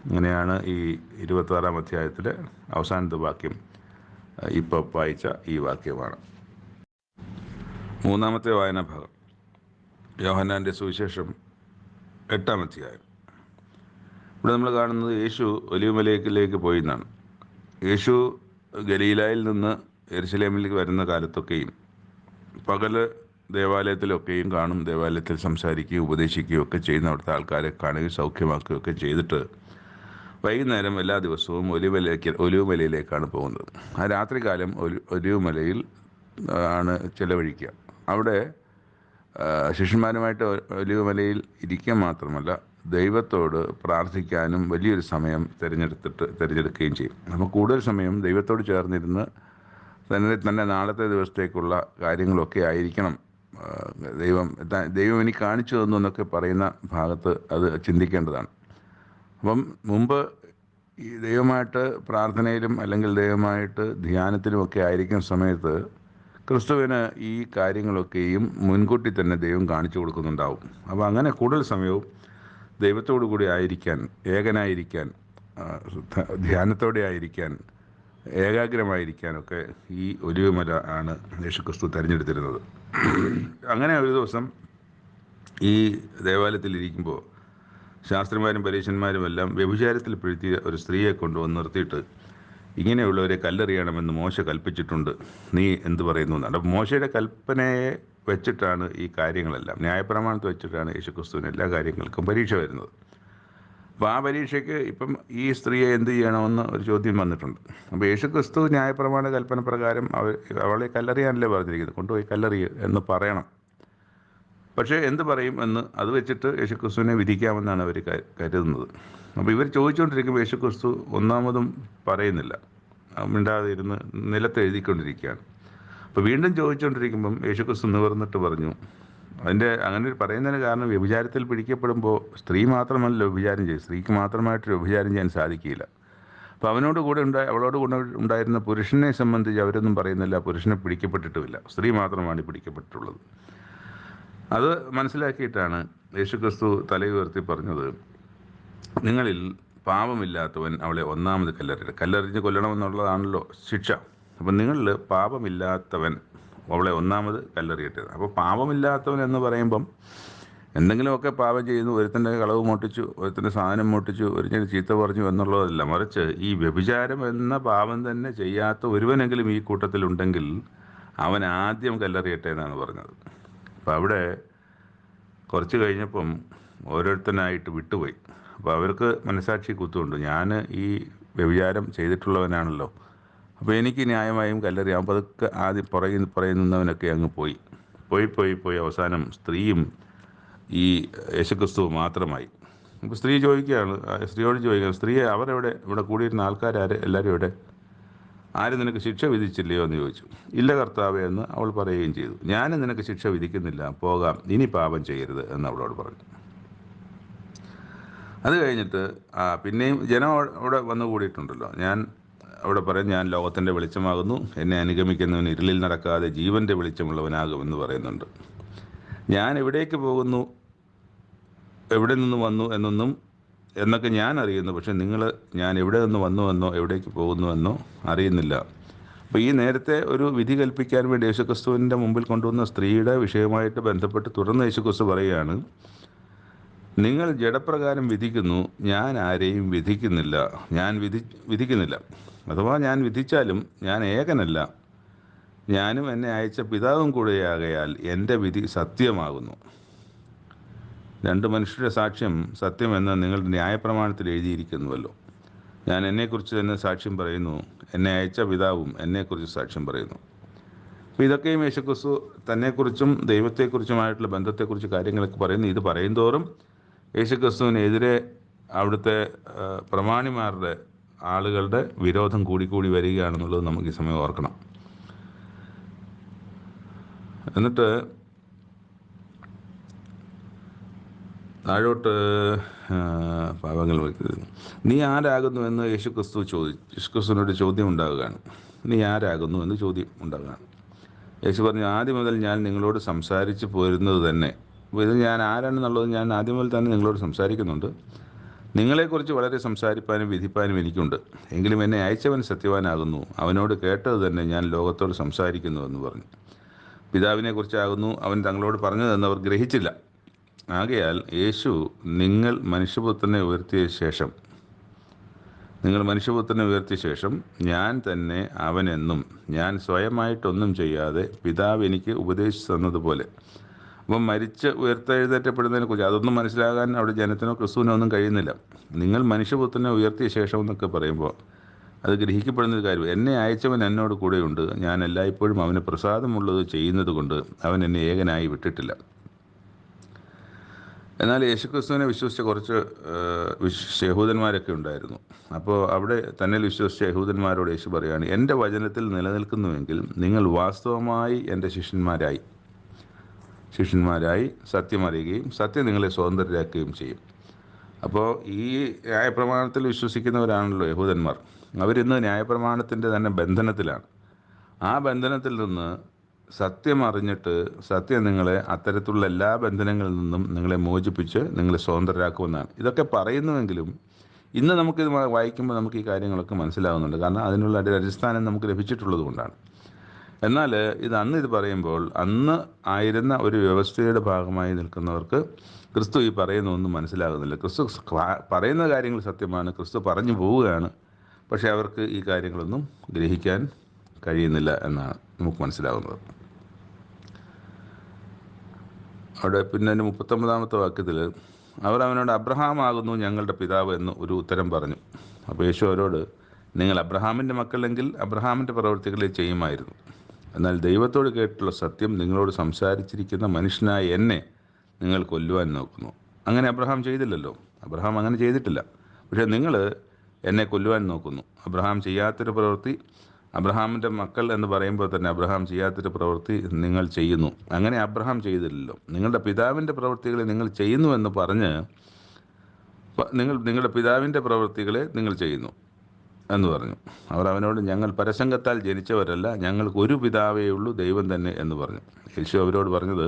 അങ്ങനെയാണ് ഈ 26-ാം അധ്യായത്തിലെ അവസാനത്തെ വാക്യം ഇപ്പോൾ വായിച്ച ഈ വാക്യമാണ്. മൂന്നാമത്തെ വായനാഭാഗം, യോഹന്നാൻ്റെ സുവിശേഷം 8-ാം അധ്യായം. ഇവിടെ നമ്മൾ കാണുന്നത് യേശു ഒലിവുമലയിലേക്ക് പോയി എന്നാണ്. യേശു ഗലീലായിൽ നിന്ന് യെരുശലേമിലേക്ക് വരുന്ന കാലത്തൊക്കെയും പകല് ദേവാലയത്തിലൊക്കെയും കാണും, ദേവാലയത്തിൽ സംസാരിക്കുകയും ഉപദേശിക്കുകയും ഒക്കെ ചെയ്യുന്ന അവിടുത്തെ ആൾക്കാരെ കാണുകയും സൗഖ്യമാക്കുകയൊക്കെ ചെയ്തിട്ട് വൈകുന്നേരം എല്ലാ ദിവസവും ഒലിവുമലയിലേക്കാണ് പോകുന്നത്. ആ രാത്രികാലം ഒലിവുമലയിൽ ആണ് ചിലവഴിക്കുക. അവിടെ ശിഷ്യന്മാരുമായിട്ട് ഒലിവുമലയിൽ ഇരിക്കുക മാത്രമല്ല, ദൈവത്തോട് പ്രാർത്ഥിക്കാനും വലിയൊരു സമയം തിരഞ്ഞെടുക്കുകയും ചെയ്യും. അപ്പോൾ കൂടുതൽ സമയം ദൈവത്തോട് ചേർന്നിരുന്ന് തന്നെ നാളത്തെ ദിവസത്തേക്കുള്ള കാര്യങ്ങളൊക്കെ ആയിരിക്കണം ദൈവം എനിക്ക് കാണിച്ചു തന്നു എന്നൊക്കെ പറയുന്ന ഭാഗത്ത് അത് ചിന്തിക്കേണ്ടതാണ്. അപ്പം മുമ്പ് ഈ ദൈവമായിട്ട് പ്രാർത്ഥനയിലും അല്ലെങ്കിൽ ദൈവമായിട്ട് ധ്യാനത്തിലുമൊക്കെ ആയിരിക്കുന്ന സമയത്ത് ക്രിസ്തുവിന് ഈ കാര്യങ്ങളൊക്കെയും മുൻകൂട്ടി തന്നെ ദൈവം കാണിച്ചു കൊടുക്കുന്നുണ്ടാവും. അപ്പോൾ അങ്ങനെ കൂടുതൽ സമയവും ദൈവത്തോടു കൂടി ആയിരിക്കാൻ, ഏകനായിരിക്കാൻ, ധ്യാനത്തോടെ ആയിരിക്കാൻ, ഏകാഗ്രമായിരിക്കാനൊക്കെ ഈ ഒലിവുമല ആണ് യേശുക്രിസ്തു തിരഞ്ഞെടുത്തിരുന്നത്. അങ്ങനെ ഒരു ദിവസം ഈ ദേവാലയത്തിലിരിക്കുമ്പോൾ ശാസ്ത്രിമാരും പരീശന്മാരും എല്ലാം വ്യഭിചാരത്തിൽ പിഴുത്തിയ ഒരു സ്ത്രീയെ കൊണ്ടുവന്ന് നിർത്തിയിട്ട്, ഇങ്ങനെയുള്ളവരെ കല്ലെറിയണമെന്ന് മോശ കൽപ്പിച്ചിട്ടുണ്ട്, നീ എന്ത് പറയുന്നു എന്നാണ്. അപ്പോൾ മോശയുടെ കൽപ്പനയെ വെച്ചിട്ടാണ് ഈ കാര്യങ്ങളെല്ലാം, ന്യായപ്രമാണത്തെ വെച്ചിട്ടാണ് യേശുക്രിസ്തുവിന് എല്ലാ കാര്യങ്ങൾക്കും പരീക്ഷ വരുന്നത്. അപ്പോൾ ആ പരീക്ഷയ്ക്ക് ഇപ്പം ഈ സ്ത്രീയെ എന്ത് ചെയ്യണമെന്ന് ഒരു ചോദ്യം വന്നിട്ടുണ്ട്. അപ്പോൾ യേശുക്രിസ്തു ന്യായപ്രമാണ കൽപ്പന പ്രകാരം അവളെ കല്ലെറിയാനല്ലേ പറഞ്ഞിരിക്കുന്നത്, കൊണ്ടുപോയി കല്ലെറിയുക എന്ന് പറയണം. പക്ഷേ എന്ത് പറയും എന്ന് അത് വെച്ചിട്ട് യേശുക്രിസ്തുവിനെ വിധിക്കാമെന്നാണ് അവർ കരുതുന്നത്. അപ്പോൾ ഇവർ ചോദിച്ചുകൊണ്ടിരിക്കുമ്പോൾ യേശുക്രിസ്തു ഒന്നാമതും പറയുന്നില്ല, മിണ്ടാതെ ഇരുന്ന് നിലത്ത് എഴുതിക്കൊണ്ടിരിക്കുകയാണ്. അപ്പോൾ വീണ്ടും ചോദിച്ചുകൊണ്ടിരിക്കുമ്പം യേശുക്രിസ്തു നിവർന്നിട്ട് പറഞ്ഞു, അങ്ങനെ പറയുന്നതിന് കാരണം വ്യഭിചാരത്തിൽ പിടിക്കപ്പെടുമ്പോൾ സ്ത്രീ മാത്രമല്ല വ്യഭിചാരം ചെയ്യും, സ്ത്രീക്ക് മാത്രമായിട്ട് വ്യഭിചാരം ചെയ്യാൻ സാധിക്കില്ല. അപ്പോൾ അവളോട് കൂടെ ഉണ്ടായിരുന്ന പുരുഷനെ സംബന്ധിച്ച് അവരൊന്നും പറയുന്നില്ല, പുരുഷനെ പിടിക്കപ്പെട്ടിട്ടുമില്ല, സ്ത്രീ മാത്രമാണ് പിടിക്കപ്പെട്ടിട്ടുള്ളത്. അത് മനസ്സിലാക്കിയിട്ടാണ് യേശുക്രിസ്തു തലയുയർത്തി പറഞ്ഞത്, നിങ്ങളിൽ പാപമില്ലാത്തവൻ അവളെ ഒന്നാമത് കല്ലെറിഞ്ഞ് കൊല്ലണമെന്നുള്ളതാണല്ലോ ശിക്ഷ. അപ്പം നിങ്ങളിൽ പാപമില്ലാത്തവൻ അവളെ ഒന്നാമത് കല്ലെറിയട്ടെ. അപ്പോൾ പാപമില്ലാത്തവൻ എന്ന് പറയുമ്പം എന്തെങ്കിലുമൊക്കെ പാപം ചെയ്യുന്നു, ഒരുത്തൻ്റെ കളവ് മോട്ടിച്ചു, ഒരുത്തൻ്റെ സാധനം മോട്ടിച്ചു, ഒരുത്തൻ്റെ ചീത്ത പറഞ്ഞു എന്നുള്ളതല്ല, മറിച്ച് ഈ വ്യഭിചാരം എന്ന പാപം തന്നെ ചെയ്യാത്ത ഒരുവനെങ്കിലും ഈ കൂട്ടത്തിലുണ്ടെങ്കിൽ അവൻ ആദ്യം കല്ലെറിയട്ടെ എന്നാണ് പറഞ്ഞത്. അപ്പോൾ അവിടെ കുറച്ച് കഴിഞ്ഞപ്പം ഓരോരുത്തനായിട്ട് വിട്ടുപോയി. അപ്പോൾ അവർക്ക് മനസാക്ഷി കുത്തുണ്ട്, ഞാൻ ഈ വ്യഭിചാരം ചെയ്തിട്ടുള്ളവനാണല്ലോ, അപ്പോൾ എനിക്ക് ന്യായമായും കല്ലെറിയാം. അപ്പോൾ അതൊക്കെ ആദ്യം പറയുന്നവനൊക്കെ അങ്ങ് പോയി അവസാനം സ്ത്രീയും ഈ യേശുക്രിസ്തുവും മാത്രമായി. അപ്പോൾ സ്ത്രീയോട് ചോദിക്കുകയാണ്, സ്ത്രീയെ അവരെവിടെ, ഇവിടെ കൂടിയിരുന്ന എല്ലാവരും എവിടെ, ആരും നിനക്ക് ശിക്ഷ വിധിച്ചില്ലയോ എന്ന് ചോദിച്ചു. ഇല്ല കർത്താവേ എന്ന് അവൾ പറയുകയും ചെയ്തു. ഞാനും നിനക്ക് ശിക്ഷ വിധിക്കുന്നില്ല, പോകാം, ഇനി പാപം ചെയ്യരുത് എന്ന് അവളോട് പറഞ്ഞു. അത് കഴിഞ്ഞിട്ട് പിന്നെയും ജനം അവിടെ വന്നു കൂടിയിട്ടുണ്ടല്ലോ. അവിടെ പറയും, ഞാൻ ലോകത്തിൻ്റെ വെളിച്ചമാകുന്നു, എന്നെ അനുഗമിക്കുന്നവൻ ഇരുളിൽ നടക്കാതെ ജീവൻ്റെ വെളിച്ചമുള്ളവനാകുമെന്ന് പറയുന്നുണ്ട്. ഞാൻ എവിടേക്ക് പോകുന്നു, എവിടെ നിന്ന് വന്നു എന്നൊക്കെ ഞാൻ അറിയുന്നു, പക്ഷെ ഞാൻ എവിടെ നിന്ന് വന്നുവെന്നോ എവിടേക്ക് പോകുന്നുവെന്നോ അറിയുന്നില്ല. അപ്പോൾ ഈ നേരത്തെ ഒരു വിധി കൽപ്പിക്കാൻ വേണ്ടി യേശുക്രിസ്തുവിൻ്റെ മുമ്പിൽ കൊണ്ടുവന്ന സ്ത്രീയുടെ വിഷയമായിട്ട് ബന്ധപ്പെട്ട് തുടർന്ന് യേശുക്രിസ്തു പറയുകയാണ്, നിങ്ങൾ ജഡപ്രകാരം വിധിക്കുന്നു, ഞാൻ ആരെയും വിധിക്കുന്നില്ല. അഥവാ ഞാൻ വിധിച്ചാലും ഞാൻ ഏകനല്ല, ഞാനും എന്നെ അയച്ച പിതാവും കൂടെയാകയാൽ എൻ്റെ വിധി സത്യമാകുന്നു. രണ്ട് മനുഷ്യരുടെ സാക്ഷ്യം സത്യമെന്ന് നിങ്ങളുടെ ന്യായപ്രമാണത്തിൽ എഴുതിയിരിക്കുന്നുവല്ലോ. ഞാൻ എന്നെക്കുറിച്ച് തന്നെ സാക്ഷ്യം പറയുന്നു, എന്നെ അയച്ച പിതാവും എന്നെക്കുറിച്ച് സാക്ഷ്യം പറയുന്നു. അപ്പോൾ ഇതൊക്കെയും യേശുക്രിസ്തു തന്നെക്കുറിച്ചും ദൈവത്തെക്കുറിച്ചുമായിട്ടുള്ള ബന്ധത്തെക്കുറിച്ച് കാര്യങ്ങളൊക്കെ പറയുന്നു. ഇത് പറയുന്തോറും യേശുക്രിസ്തുവിനെതിരെ അവിടുത്തെ പ്രമാണിമാരുടെ ആളുകളുടെ വിരോധം കൂടി വരികയാണെന്നുള്ളത് നമുക്ക് ഈ സമയം ഓർക്കണം. എന്നിട്ട് താഴോട്ട് പാപങ്ങൾ വയ്ക്കുന്നത്, നീ ആരാകുന്നു എന്ന് യേശുക്രിസ്തുവിനോട് ചോദ്യം ഉണ്ടാകുകയാണ്. നീ ആരാകുന്നു എന്ന് ചോദ്യം ഉണ്ടാകുകയാണ്. യേശു പറഞ്ഞു, ആദ്യം മുതൽ ഞാൻ നിങ്ങളോട് സംസാരിച്ച് പോരുന്നത് തന്നെ. അപ്പോൾ ഇത് ഞാൻ ആരാണെന്നുള്ളത് ഞാൻ ആദ്യം മുതൽ തന്നെ നിങ്ങളോട് സംസാരിക്കുന്നുണ്ട്. നിങ്ങളെക്കുറിച്ച് വളരെ സംസാരിപ്പാനും വിധിപ്പാനും എനിക്കുണ്ട്. എങ്കിലും എന്നെ അയച്ചവൻ സത്യവാനാകുന്നു, അവനോട് കേട്ടത് തന്നെ ഞാൻ ലോകത്തോട് സംസാരിക്കുന്നു എന്ന് പറഞ്ഞു. പിതാവിനെക്കുറിച്ചാകുന്നു അവൻ തങ്ങളോട് പറഞ്ഞതെന്ന് അവർ ഗ്രഹിച്ചില്ല. ആകയാൽ യേശു നിങ്ങൾ മനുഷ്യപുത്രനെ ഉയർത്തിയ ശേഷം ഞാൻ തന്നെ അവനെന്നും ഞാൻ സ്വയമായിട്ടൊന്നും ചെയ്യാതെ പിതാവ് എനിക്ക് ഉപദേശിച്ചു തന്നതുപോലെ അപ്പം മരിച്ച് ഉയർത്തെഴുന്നേറ്റപ്പെടുന്നതിനെക്കുറിച്ച് അതൊന്നും മനസ്സിലാകാൻ അവിടെ ജനത്തിനോ ക്രിസ്തുവിനോ ഒന്നും കഴിയുന്നില്ല. നിങ്ങൾ മനുഷ്യപുത്രനെ ഉയർത്തിയ ശേഷം എന്നൊക്കെ പറയുമ്പോൾ അത് ഗ്രഹിക്കപ്പെടുന്നൊരു കാര്യം, എന്നെ അയച്ചവൻ എന്നോട് കൂടെയുണ്ട്, ഞാൻ എല്ലായ്പ്പോഴും അവന് പ്രസാദമുള്ളത് ചെയ്യുന്നത് കൊണ്ട് അവൻ എന്നെ ഏകനായി വിട്ടിട്ടില്ല. എന്നാൽ യേശുക്രിസ്തുവിനെ വിശ്വസിച്ച കുറച്ച് യഹൂദന്മാരൊക്കെ ഉണ്ടായിരുന്നു. അപ്പോൾ അവിടെ തന്നെ വിശ്വസിച്ച യഹൂദന്മാരോട് യേശു പറയുകയാണ്, എൻ്റെ വചനത്തിൽ നിലനിൽക്കുന്നുവെങ്കിൽ നിങ്ങൾ വാസ്തവമായി എൻ്റെ ശിഷ്യന്മാരായി സത്യം അറിയുകയും സത്യം നിങ്ങളെ സ്വതന്ത്രരാക്കുകയും ചെയ്യും. അപ്പോൾ ഈ ന്യായപ്രമാണത്തിൽ വിശ്വസിക്കുന്നവരാണല്ലോ യഹൂദന്മാർ. അവരിന്ന് ന്യായപ്രമാണത്തിൻ്റെ തന്നെ ബന്ധനത്തിലാണ്. ആ ബന്ധനത്തിൽ നിന്ന് സത്യം അറിഞ്ഞിട്ട് സത്യം നിങ്ങളെ അത്തരത്തിലുള്ള എല്ലാ ബന്ധനങ്ങളിൽ നിന്നും നിങ്ങളെ മോചിപ്പിച്ച് നിങ്ങളെ സ്വതന്ത്രരാക്കുമെന്നാണ്. ഇതൊക്കെ പറയുന്നുവെങ്കിലും ഇന്ന് നമുക്കിത് വായിക്കുമ്പോൾ നമുക്ക് ഈ കാര്യങ്ങളൊക്കെ മനസ്സിലാകുന്നുണ്ട്. കാരണം അതിനുള്ള ഒരു അടിസ്ഥാനം നമുക്ക് ലഭിച്ചിട്ടുള്ളത് കൊണ്ടാണ്. എന്നാൽ ഇത് പറയുമ്പോൾ അന്ന് ആയിരുന്ന ഒരു വ്യവസ്ഥയുടെ ഭാഗമായി നിൽക്കുന്നവർക്ക് ക്രിസ്തു ഈ പറയുന്നതൊന്നും മനസ്സിലാകുന്നില്ല. ക്രിസ്തു പറയുന്ന കാര്യങ്ങൾ സത്യമാണ്, ക്രിസ്തു പറഞ്ഞു പോവുകയാണ്. പക്ഷേ അവർക്ക് ഈ കാര്യങ്ങളൊന്നും ഗ്രഹിക്കാൻ കഴിയുന്നില്ല എന്നാണ് നമുക്ക് മനസ്സിലാകുന്നത്. അവിടെ പിന്നെ 39-ാമത്തെ വാക്യത്തിൽ അവർ അവനോട് അബ്രഹാം ആകുന്നു ഞങ്ങളുടെ പിതാവ് എന്ന് ഒരു ഉത്തരം പറഞ്ഞു. അപ്പോൾ യേശു അവരോട്, നിങ്ങൾ അബ്രഹാമിൻ്റെ മക്കളെങ്കിൽ അബ്രഹാമിൻ്റെ പ്രവൃത്തികളെ ചെയ്യുമായിരുന്നു. എന്നാൽ ദൈവത്തോട് കേട്ടിട്ടുള്ള സത്യം നിങ്ങളോട് സംസാരിച്ചിരിക്കുന്ന മനുഷ്യനായ എന്നെ നിങ്ങൾ കൊല്ലുവാൻ നോക്കുന്നു. അങ്ങനെ അബ്രഹാം ചെയ്തില്ലല്ലോ. അബ്രഹാം അങ്ങനെ ചെയ്തിട്ടില്ല. പക്ഷേ നിങ്ങൾ എന്നെ കൊല്ലുവാൻ നോക്കുന്നു. അബ്രഹാം ചെയ്യാത്തൊരു പ്രവൃത്തി, അബ്രഹാമിൻ്റെ മക്കൾ എന്ന് പറയുമ്പോൾ തന്നെ അബ്രഹാം ചെയ്യാത്തൊരു പ്രവൃത്തി നിങ്ങൾ ചെയ്യുന്നു. അങ്ങനെ അബ്രഹാം ചെയ്തില്ലല്ലോ. നിങ്ങളുടെ പിതാവിൻ്റെ പ്രവൃത്തികളെ നിങ്ങൾ ചെയ്യുന്നുവെന്ന് പറഞ്ഞ് നിങ്ങളുടെ പിതാവിൻ്റെ പ്രവൃത്തികളെ നിങ്ങൾ ചെയ്യുന്നു എന്ന് പറഞ്ഞു. അവർ അവനോട്, ഞങ്ങൾ പരസംഗത്താൽ ജനിച്ചവരല്ല, ഞങ്ങൾക്ക് ഒരു പിതാവേ ഉള്ളൂ, ദൈവം തന്നെ എന്ന് പറഞ്ഞു. യേശു അവരോട് പറഞ്ഞത്,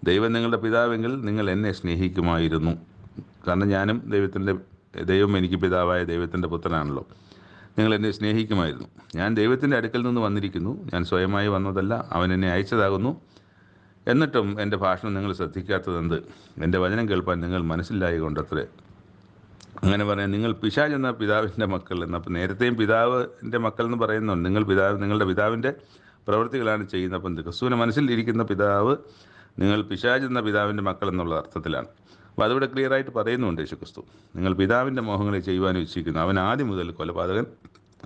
ദൈവം നിങ്ങളുടെ പിതാവെങ്കിൽ നിങ്ങൾ എന്നെ സ്നേഹിക്കുമായിരുന്നു. കാരണം ദൈവം എനിക്ക് പിതാവായ ദൈവത്തിൻ്റെ പുത്രനാണല്ലോ. നിങ്ങൾ എന്നെ സ്നേഹിക്കുമായിരുന്നു. ഞാൻ ദൈവത്തിൻ്റെ അടുക്കൽ നിന്ന് വന്നിരിക്കുന്നു, ഞാൻ സ്വയമായി വന്നതല്ല, അവൻ എന്നെ അയച്ചതാകുന്നു. എന്നിട്ടും എൻ്റെ ഭാഷണം നിങ്ങൾ ശ്രദ്ധിക്കാത്തതെന്ത്? എൻ്റെ വചനം കേൾപ്പാൻ നിങ്ങൾ മനസ്സിലായി കൊണ്ടത്രേ. അങ്ങനെ പറയാം, നിങ്ങൾ പിശാച് എന്ന പിതാവിൻ്റെ മക്കൾ എന്ന്. അപ്പം നേരത്തെയും പിതാവിൻ്റെ മക്കൾ എന്ന് പറയുന്നുണ്ട്. നിങ്ങളുടെ പിതാവിൻ്റെ പ്രവൃത്തികളാണ് ചെയ്യുന്നത്. അപ്പം ക്രിസ്തുവിൻ്റെ മനസ്സിലിരിക്കുന്ന പിതാവ് നിങ്ങൾ പിശാച് എന്ന പിതാവിൻ്റെ മക്കൾ എന്നുള്ള അർത്ഥത്തിലാണ്. അപ്പോൾ അതിവിടെ ക്ലിയറായിട്ട് പറയുന്നുണ്ട് യേശു ക്രിസ്തു, നിങ്ങൾ പിതാവിൻ്റെ മോഹങ്ങളെ ചെയ്യുവാൻ ഇച്ഛിക്കുന്നു. അവൻ ആദ്യം മുതൽ കൊലപാതകൻ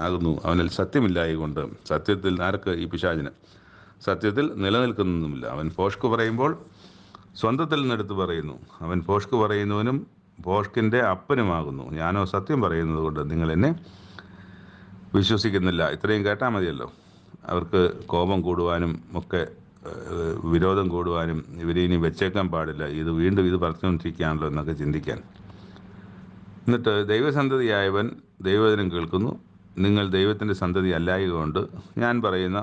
ആകുന്നു, അവനിൽ സത്യമില്ലായകൊണ്ട്. സത്യത്തിൽ ആർക്ക്? ഈ പിശാചിന് സത്യത്തിൽ നിലനിൽക്കുന്നതുമില്ല. അവൻ ഭോഷ്ക് പറയുമ്പോൾ സ്വന്തത്തിൽ നിന്നെടുത്ത് പറയുന്നു. അവൻ ഭോഷ്ക് പറയുന്നവനും ഭോഷ്കിൻ്റെ അപ്പനുമാകുന്നു. ഞാനോ സത്യം പറയുന്നത് കൊണ്ട് നിങ്ങൾ എന്നെ വിശ്വസിക്കുന്നില്ല. ഇത്രയും കേട്ടാൽ മതിയല്ലോ. അവർക്ക് കോപം കൂടുവാനും ഒക്കെ വിരോധം കൂടുവാനും ഇവരെ ഇനി വെച്ചേക്കാൻ പാടില്ല, വീണ്ടും ഇത് പറഞ്ഞുകൊണ്ടിരിക്കുകയാണല്ലോ എന്നൊക്കെ ചിന്തിക്കാൻ. എന്നിട്ട് ദൈവസന്തതിയായവൻ ദൈവവചനം കേൾക്കുന്നു, നിങ്ങൾ ദൈവത്തിൻ്റെ സന്തതി അല്ലായതുകൊണ്ട് ഞാൻ പറയുന്ന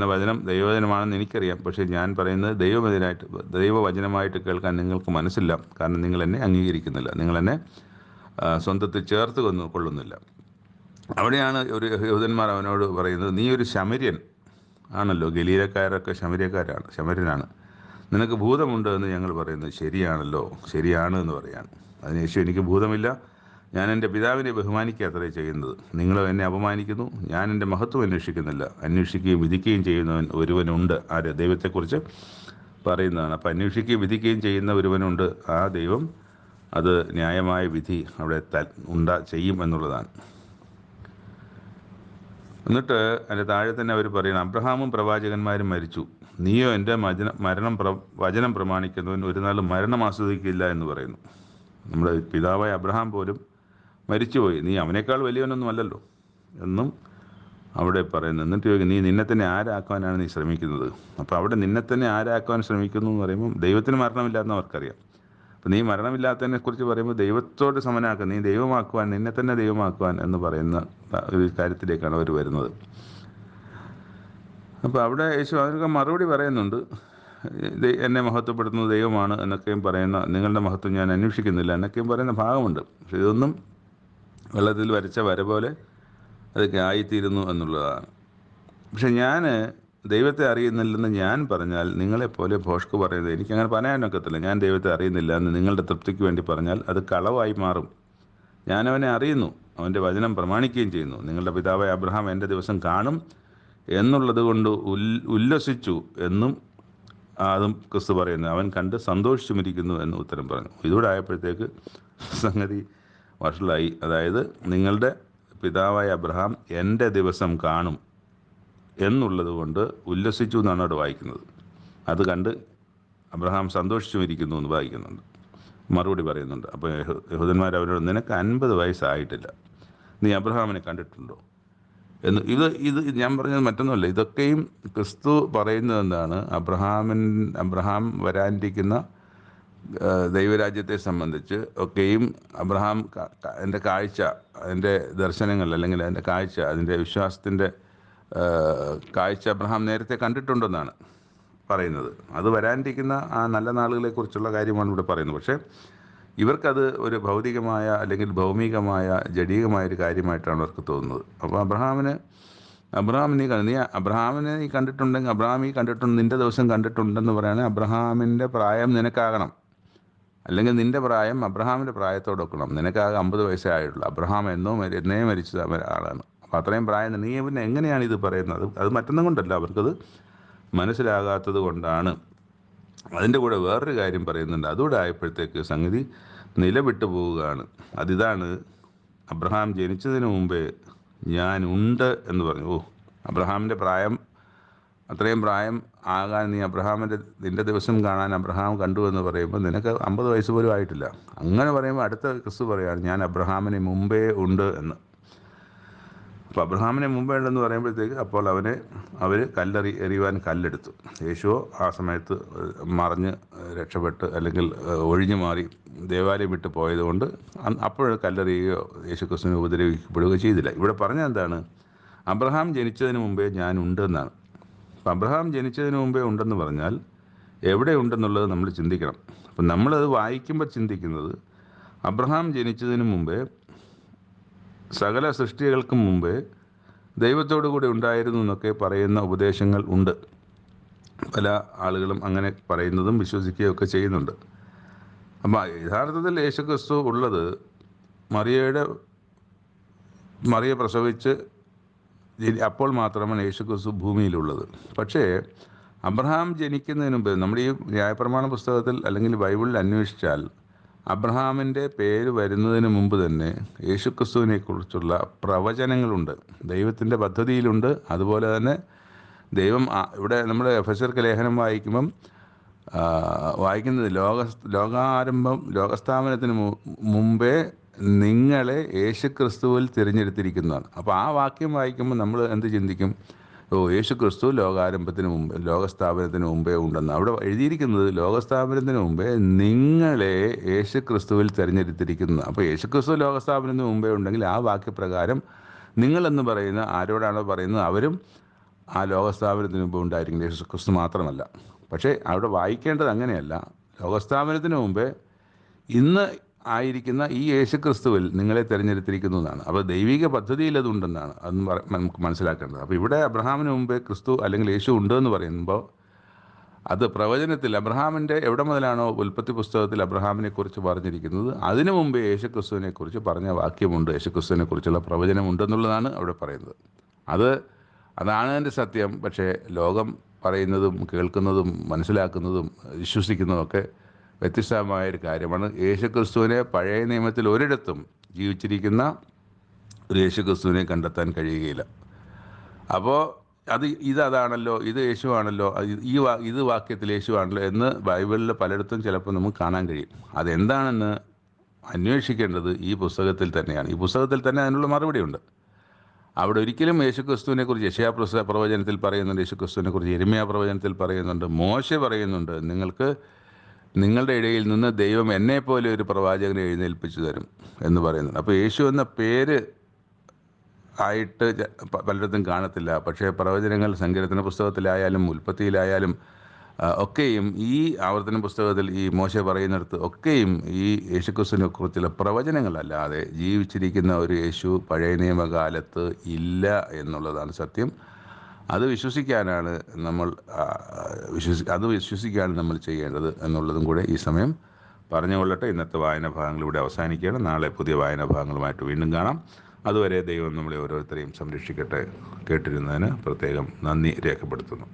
വചനം ദൈവവചനമാണെന്ന് എനിക്കറിയാം. പക്ഷേ ഞാൻ പറയുന്നത് ദൈവവചനമായിട്ട് കേൾക്കാൻ നിങ്ങൾക്ക് മനസ്സില്ല. കാരണം നിങ്ങൾ എന്നെ അംഗീകരിക്കുന്നില്ല, നിങ്ങളെന്നെ സ്വന്തത്തിൽ ചേർത്ത് കൊള്ളുന്നില്ല. അവിടെയാണ് ഒരു യഹൂദന്മാർ അവനോട് പറയുന്നത്, നീ ഒരു ശമര്യൻ ആണല്ലോ, ഗലീലക്കാരൊക്കെ ശമര്യനാണ്, നിനക്ക് ഭൂതമുണ്ട് എന്ന് ഞങ്ങൾ പറയുന്നത് ശരിയാണ് എന്ന് പറയാണ്. അതിന് യേശു, എനിക്ക് ഭൂതമില്ല, ഞാൻ എൻ്റെ പിതാവിനെ ബഹുമാനിക്കാത്രേ ചെയ്യുന്നത്. നിങ്ങളോ എന്നെ അപമാനിക്കുന്നു. ഞാൻ എൻ്റെ മഹത്വം അന്വേഷിക്കുന്നില്ല, അന്വേഷിക്കുകയും വിധിക്കുകയും ചെയ്യുന്നവൻ ഒരുവനുണ്ട്. ആര്? ദൈവത്തെക്കുറിച്ച് പറയുന്നതാണ്. അപ്പം അന്വേഷിക്കുകയും വിധിക്കുകയും ചെയ്യുന്ന ഒരുവനുണ്ട്. ആ ദൈവം അത് ന്യായമായ വിധി അവിടെ ചെയ്യും എന്നുള്ളതാണ്. എന്നിട്ട് അതിൻ്റെ താഴെ തന്നെ അവർ പറയുന്നത്, അബ്രഹാമും പ്രവാചകന്മാരും മരിച്ചു, നീയോ എൻ്റെ വചനം പ്രമാണിക്കുന്നവൻ ഒരു നാളും മരണം ആസ്വദിക്കില്ല എന്ന് പറയുന്നു. നമ്മുടെ പിതാവായ അബ്രഹാം പോലും മരിച്ചുപോയി, നീ അവനേക്കാൾ വലിയവനൊന്നും അല്ലല്ലോ എന്നും അവിടെ പറയുന്നു. എന്നിട്ട് ചോദിക്കും, നീ നിന്നെ തന്നെ ആരാക്കുവാനാണ് നീ ശ്രമിക്കുന്നത്? അപ്പോൾ അവിടെ നിന്നെ തന്നെ ആരാക്കുവാൻ ശ്രമിക്കുന്നു എന്ന് പറയുമ്പോൾ ദൈവത്തിന് മരണമില്ലാന്ന് അവർക്കറിയാം. അപ്പം നീ മരണമില്ലാത്തതിനെ കുറിച്ച് പറയുമ്പോൾ ദൈവത്തോട് സമനാക്കുക, നീ ദൈവമാക്കുവാൻ, നിന്നെ തന്നെ ദൈവമാക്കുവാൻ എന്ന് പറയുന്ന ഒരു കാര്യത്തിലേക്കാണ് അവർ വരുന്നത്. അപ്പോൾ അവിടെ യേശു അവർക്ക് മറുപടി പറയുന്നുണ്ട്, എന്നെ മഹത്വപ്പെടുത്തുന്നത് ദൈവമാണ് എന്നൊക്കെയും പറയുന്ന, നിങ്ങളുടെ മഹത്വം ഞാൻ അന്വേഷിക്കുന്നില്ല എന്നൊക്കെയും പറയുന്ന ഭാഗമുണ്ട്. പക്ഷെ ഇതൊന്നും വെള്ളത്തിൽ വരച്ച വര പോലെ അതൊക്കെ ആയിത്തീരുന്നു എന്നുള്ളതാണ്. പക്ഷെ ഞാൻ ദൈവത്തെ അറിയുന്നില്ലെന്ന് ഞാൻ പറഞ്ഞാൽ നിങ്ങളെപ്പോലെ ഭോഷ്ക് പറയുന്നത്, എനിക്കങ്ങനെ പറയാനൊക്കത്തില്ല. ഞാൻ ദൈവത്തെ അറിയുന്നില്ല എന്ന് നിങ്ങളുടെ തൃപ്തിക്ക് വേണ്ടി പറഞ്ഞാൽ അത് കളവായി മാറും. ഞാനവനെ അറിയുന്നു, അവൻ്റെ വചനം പ്രമാണിക്കുകയും ചെയ്യുന്നു. നിങ്ങളുടെ പിതാവായ അബ്രഹാം എൻ്റെ ദിവസം കാണും എന്നുള്ളത് കൊണ്ട് ഉല്ലസിച്ചു എന്നും അതും ക്രിസ്തു പറയുന്നത്, അവൻ കണ്ട് സന്തോഷിച്ചുമിരിക്കുന്നു എന്ന് ഉത്തരം പറഞ്ഞു. ഇതൂടെ ആയപ്പോഴത്തേക്ക് സംഗതി വഷളായി. അതായത് നിങ്ങളുടെ പിതാവായ അബ്രഹാം എൻ്റെ ദിവസം കാണും എന്നുള്ളത് കൊണ്ട് ഉല്ലസിച്ചു എന്നാണ് അവിടെ വായിക്കുന്നത്. അത് കണ്ട് അബ്രഹാം സന്തോഷിച്ചുമിരിക്കുന്നു എന്ന് വായിക്കുന്നുണ്ട്, മറുപടി പറയുന്നുണ്ട്. അപ്പോൾ യഹൂദന്മാർ അവരോട്, നിനക്ക് 50 വയസ്സായിട്ടില്ല, നീ അബ്രഹാമിനെ കണ്ടിട്ടുണ്ടോ എന്ന്. ഇത് ഞാൻ പറഞ്ഞത് മറ്റൊന്നുമല്ല. ഇതൊക്കെയും ക്രിസ്തു പറയുന്നത് എന്താണ്? അബ്രഹാം വരാനിരിക്കുന്ന ദൈവരാജ്യത്തെ സംബന്ധിച്ച് ഒക്കെയും അബ്രഹാം അതിൻ്റെ കാഴ്ച, അതിൻ്റെ ദർശനങ്ങൾ, അല്ലെങ്കിൽ അതിൻ്റെ കാഴ്ച, അതിൻ്റെ വിശ്വാസത്തിൻ്റെ കാഴ്ച അബ്രഹാം നേരത്തെ കണ്ടിട്ടുണ്ടെന്നാണ് പറയുന്നത്. അത് വരാനിരിക്കുന്ന ആ നല്ല നാളുകളെക്കുറിച്ചുള്ള കാര്യമാണ് ഇവിടെ പറയുന്നത്. പക്ഷേ ഇവർക്കത് ഒരു ഭൗതികമായ അല്ലെങ്കിൽ ഭൗമികമായ ജഡീകമായൊരു കാര്യമായിട്ടാണ് അവർക്ക് തോന്നുന്നത്. അപ്പോൾ അബ്രഹാമിനെ നീ കണ്ടിട്ടുണ്ടെങ്കിൽ, അബ്രഹാം ഈ കണ്ടിട്ടുണ്ട്, നിൻ്റെ ദിവസം കണ്ടിട്ടുണ്ടെന്ന് പറയുകയാണെങ്കിൽ അബ്രഹാമിൻ്റെ പ്രായം നിനക്കാകണം, അല്ലെങ്കിൽ നിൻ്റെ പ്രായം അബ്രഹാമിൻ്റെ പ്രായത്തോടൊക്കണം. നിനക്കാകെ 50 വയസ്സേ ആയിട്ടുള്ളൂ. അബ്രഹാം എന്നേ മരിച്ച ആളാണ്. അപ്പോൾ അത്രയും പ്രായം നീ പിന്നെ എങ്ങനെയാണ് ഇത് പറയുന്നത്? അത് മറ്റൊന്നും കൊണ്ടല്ല, അവർക്കത് മനസ്സിലാകാത്തത് കൊണ്ടാണ്. അതിൻ്റെ കൂടെ വേറൊരു കാര്യം പറയുന്നുണ്ട്. അതുകൂടെ ആയപ്പോഴത്തേക്ക് സംഗതി നിലവിട്ടു പോവുകയാണ്. അതിതാണ്, അബ്രഹാം ജനിച്ചതിന് മുമ്പേ ഞാൻ ഉണ്ട് എന്ന് പറഞ്ഞു. അബ്രഹാമിൻ്റെ പ്രായം, അത്രയും പ്രായം ആകാൻ നിൻ്റെ ദിവസം കാണാൻ അബ്രഹാം കണ്ടു എന്ന് പറയുമ്പോൾ നിനക്ക് 50 വയസ്സ് പോലും ആയിട്ടില്ല. അങ്ങനെ പറയുമ്പോൾ അടുത്ത ക്രിസ്തു പറയുകയാണ്, ഞാൻ അബ്രഹാമിന് മുമ്പേ ഉണ്ട് എന്ന്. അപ്പോൾ അബ്രഹാമിനെ മുമ്പേ ഉണ്ടെന്ന് പറയുമ്പോഴത്തേക്ക് അപ്പോൾ അവർ എറിയുവാൻ കല്ലെടുത്തു. യേശുവോ ആ സമയത്ത് മറിഞ്ഞ് രക്ഷപ്പെട്ട്, അല്ലെങ്കിൽ ഒഴിഞ്ഞു മാറി ദേവാലയം വിട്ട് പോയതുകൊണ്ട് അപ്പോൾ കല്ലെറിയുകയോ യേശു ക്രിസ്തുവിനെ ഉപദ്രവിക്കപ്പെടുകയോ ചെയ്തില്ല. ഇവിടെ പറഞ്ഞത് എന്താണ്? അബ്രഹാം ജനിച്ചതിന് മുമ്പേ ഞാൻ ഉണ്ടെന്നാണ്. അപ്പം അബ്രഹാം ജനിച്ചതിന് മുമ്പേ ഉണ്ടെന്ന് പറഞ്ഞാൽ എവിടെ ഉണ്ടെന്നുള്ളത് നമ്മൾ ചിന്തിക്കണം. അപ്പം നമ്മളത് വായിക്കുമ്പോൾ ചിന്തിക്കുന്നത്, അബ്രഹാം ജനിച്ചതിന് മുമ്പേ, സകല സൃഷ്ടികൾക്കും മുമ്പേ ദൈവത്തോടു കൂടി ഉണ്ടായിരുന്നു എന്നൊക്കെ പറയുന്ന ഉപദേശങ്ങൾ ഉണ്ട്. പല ആളുകളും അങ്ങനെ പറയുന്നതും വിശ്വസിക്കുകയൊക്കെ ചെയ്യുന്നുണ്ട്. അപ്പം യഥാർത്ഥത്തിൽ യേശുക്രിസ്തു ഉള്ളത് മറിയെ പ്രസവിച്ച് അപ്പോൾ മാത്രമാണ് യേശുക്രിസ്തു ഭൂമിയിലുള്ളത്. പക്ഷേ അബ്രഹാം ജനിക്കുന്നതിന് മുമ്പ് നമ്മുടെ ഈ ന്യായപ്രമാണ പുസ്തകത്തിൽ അല്ലെങ്കിൽ ബൈബിളിൽ അന്വേഷിച്ചാൽ അബ്രഹാമിൻ്റെ പേര് വരുന്നതിന് മുമ്പ് തന്നെ യേശുക്രിസ്തുവിനെ കുറിച്ചുള്ള പ്രവചനങ്ങളുണ്ട്, ദൈവത്തിൻ്റെ പദ്ധതിയിലുണ്ട്. അതുപോലെ തന്നെ ദൈവം ഇവിടെ നമ്മൾ എഫെസ്യർക്ക് ലേഖനം വായിക്കുമ്പം വായിക്കുന്നത് ലോകസ്ഥാപനത്തിന് മുമ്പേ നിങ്ങളെ യേശുക്രിസ്തുവിൽ തിരഞ്ഞെടുത്തിരിക്കുന്നതാണ്. അപ്പോൾ ആ വാക്യം വായിക്കുമ്പോൾ നമ്മൾ എന്ത് ചിന്തിക്കും? യേശുക്രിസ്തു ലോകസ്ഥാപനത്തിന് മുമ്പേ ഉണ്ടെന്ന്. അവിടെ എഴുതിയിരിക്കുന്നത് ലോകസ്ഥാപനത്തിന് മുമ്പേ നിങ്ങളെ യേശുക്രിസ്തുവിൽ തിരഞ്ഞെടുത്തിരിക്കുന്നു. അപ്പോൾ യേശുക്രിസ്തു ലോകസ്ഥാപനത്തിന് മുമ്പേ ഉണ്ടെങ്കിൽ ആ വാക്യപ്രകാരം നിങ്ങളെന്ന് പറയുന്ന ആരോടാണോ പറയുന്നത് അവരും ആ ലോകസ്ഥാപനത്തിന് മുമ്പ് ഉണ്ടായിരിക്കും, യേശുക്രിസ്തു മാത്രമല്ല. പക്ഷേ അവിടെ വായിക്കേണ്ടത് അങ്ങനെയല്ല. ലോകസ്ഥാപനത്തിന് മുമ്പേ ഇന്ന് ആയിരിക്കുന്ന ഈ യേശുക്രിസ്തുവിൽ നിങ്ങളെ തിരഞ്ഞെടുത്തിരിക്കുന്നു എന്നാണ്. അപ്പോൾ ദൈവിക പദ്ധതിയിൽ അതുണ്ടെന്നാണ് നമുക്ക് മനസ്സിലാക്കേണ്ടത്. അപ്പോൾ ഇവിടെ അബ്രഹാമിന് മുമ്പേ ക്രിസ്തു അല്ലെങ്കിൽ യേശു ഉണ്ടെന്ന് പറയുമ്പോൾ അത് പ്രവചനത്തിൽ അബ്രഹാമിൻ്റെ എവിടെ മുതലാണോ ഉൽപ്പത്തി പുസ്തകത്തിൽ അബ്രഹാമിനെ കുറിച്ച് പറഞ്ഞിരിക്കുന്നത്, അതിനു മുമ്പേ യേശുക്രിസ്തുവിനെ കുറിച്ച് പറഞ്ഞ വാക്യമുണ്ട്, യേശുക്രിസ്തുവിനെ കുറിച്ചുള്ള പ്രവചനമുണ്ടെന്നുള്ളതാണ് അവിടെ പറയുന്നത്. അതാണ് അതിൻ്റെ സത്യം. പക്ഷേ ലോകം പറയുന്നതും കേൾക്കുന്നതും മനസ്സിലാക്കുന്നതും വിശ്വസിക്കുന്നതുമൊക്കെ വ്യത്യസ്തമായൊരു കാര്യമാണ്. യേശുക്രിസ്തുവിനെ പഴയ നിയമത്തിൽ ഒരിടത്തും ജീവിച്ചിരിക്കുന്ന ഒരു യേശുക്രിസ്തുവിനെ കണ്ടെത്താൻ കഴിയുകയില്ല. അപ്പോൾ അതാണല്ലോ, ഇത് യേശുവാണല്ലോ, ഇത് വാക്യത്തിൽ യേശുവാണല്ലോ എന്ന് ബൈബിളിൽ പലയിടത്തും ചിലപ്പോൾ നമുക്ക് കാണാൻ കഴിയും. അതെന്താണെന്ന് അന്വേഷിക്കേണ്ടത് ഈ പുസ്തകത്തിൽ തന്നെയാണ്. ഈ പുസ്തകത്തിൽ തന്നെ അതിനുള്ള മറുപടിയുണ്ട്. അവിടെ ഒരിക്കലും യേശുക്രിസ്തുവിനെ കുറിച്ച് യെശയ്യാ പ്രവചനത്തിൽ പറയുന്നുണ്ട്, യേശുക്രിസ്തുവിനെ കുറിച്ച് യിരെമ്യാ പ്രവചനത്തിൽ പറയുന്നുണ്ട്, മോശെ പറയുന്നുണ്ട്, നിങ്ങളുടെ ഇടയിൽ നിന്ന് ദൈവം എന്നെപ്പോലെ ഒരു പ്രവാചകനെ എഴുന്നേൽപ്പിച്ചു തരും എന്ന് പറയുന്നുണ്ട്. അപ്പോൾ യേശു എന്ന പേര് ആയിട്ട് പലയിടത്തും കാണത്തില്ല. പക്ഷേ പ്രവചനങ്ങൾ സങ്കീർത്തന പുസ്തകത്തിലായാലും ഉൽപ്പത്തിയിലായാലും ഒക്കെയും ഈ ആവർത്തന പുസ്തകത്തിൽ ഈ മോശെ പറയുന്നിടത്ത് ഒക്കെയും ഈ യേശുക്രിസ്തുവിനെ കുറിച്ചുള്ള പ്രവചനങ്ങളല്ലാതെ ജീവിച്ചിരിക്കുന്ന ഒരു യേശു പഴയ നിയമകാലത്ത് ഇല്ല എന്നുള്ളതാണ് സത്യം. അത് വിശ്വസിക്കാനാണ് നമ്മൾ ചെയ്യേണ്ടത് എന്നുള്ളതും കൂടെ ഈ സമയം പറഞ്ഞുകൊള്ളട്ടെ. ഇന്നത്തെ വായനാ ഭാഗങ്ങൾ ഇവിടെ അവസാനിക്കുകയാണ്. നാളെ പുതിയ വായനാ ഭാഗങ്ങളുമായിട്ട് വീണ്ടും കാണാം. അതുവരെ ദൈവം നമ്മളെ ഓരോരുത്തരെയും സംരക്ഷിക്കട്ടെ. കേട്ടിരുന്നതിന് പ്രത്യേകം നന്ദി രേഖപ്പെടുത്തുന്നു.